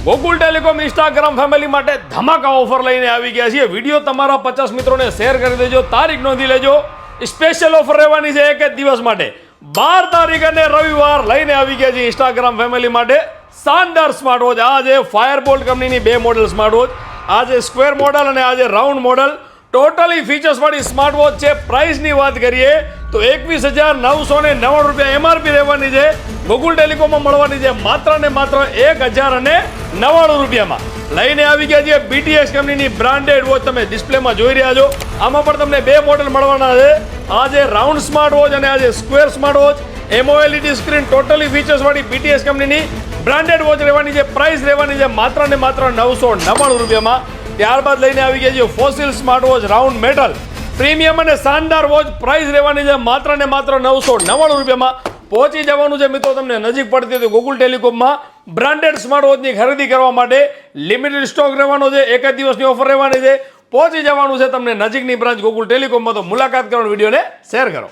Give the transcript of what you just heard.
Gokul telecom Instagram family માટે ધમાકા offer લઈને આવી ગયા છીએ. વિડીયો તમારા 50 મિત્રોને શેર કરી દેજો, તારીખ નોંધી લેજો. સ્પેશિયલ ઓફર રહેવાની છે એક જ દિવસ માટે. 12 તારીખ અને રવિવાર લઈને આવી ગયા છે ઇન્સ્ટાગ્રામ ફેમિલી માટે શાનદાર સ્માર્ટ વોચ. આ છે ફાયરબોલ્ટ કંપનીની 2 મોડલ સ્માર્ટ વોચ. આ છે સ્ક્વેર મોડલ અને આ છે રાઉન્ડ મોડલ. ટોટલી ફીચર્સ વાળી સ્માર્ટ વોચ છે. પ્રાઇસની વાત કરીએ તો 21,999 રૂપિયા એમઆરપી રહેવાની છે. ગોકુલ ટેલિકોમમાં મળવાની છે માત્ર ને માત્ર 1,099 રૂપિયામાં. લઈને આવી ગયા છે BTS કંપનીની બ્રાન્ડેડ વોચ. તમે ડિસ્પ્લેમાં જોઈ રહ્યા છો. આમાં પણ તમને 2 મોડલ મળવાના છે. આ છે રાઉન્ડ સ્માર્ટ વોચ અને આ છે square smart watch. AMOLED screen, totally features વાળી BTS કંપનીની બ્રાન્ડેડ વોચ રહેવાની છે. પ્રાઇસ રહેવાની છે માત્ર ને માત્ર 999 રૂપિયામાં. ત્યારબાદ લઈને આવી ગયા છે fossil smart watch round metal premium અને શાનદાર વોચ. પ્રાઇસ રહેવાની છે માત્ર ને માત્ર 999 રૂપિયામાં. પહોંચી જવાનું છે મિત્રો તમને નજીક પડતી તો ગોકુલ ટેલિકોમમાં બ્રાન્ડેડ સ્માર્ટ વોચની ખરીદી કરવા માટે લિમિટેડ સ્ટોક રહેવાનો છે. એક જ દિવસની ઓફર રહેવાની છે. પહોંચી જવાનું છે તમને નજીકની બ્રાન્ચ ગોકુલ ટેલિકોમમાં. તો મુલાકાત કરવાનો વિડીયોને શેર કરો.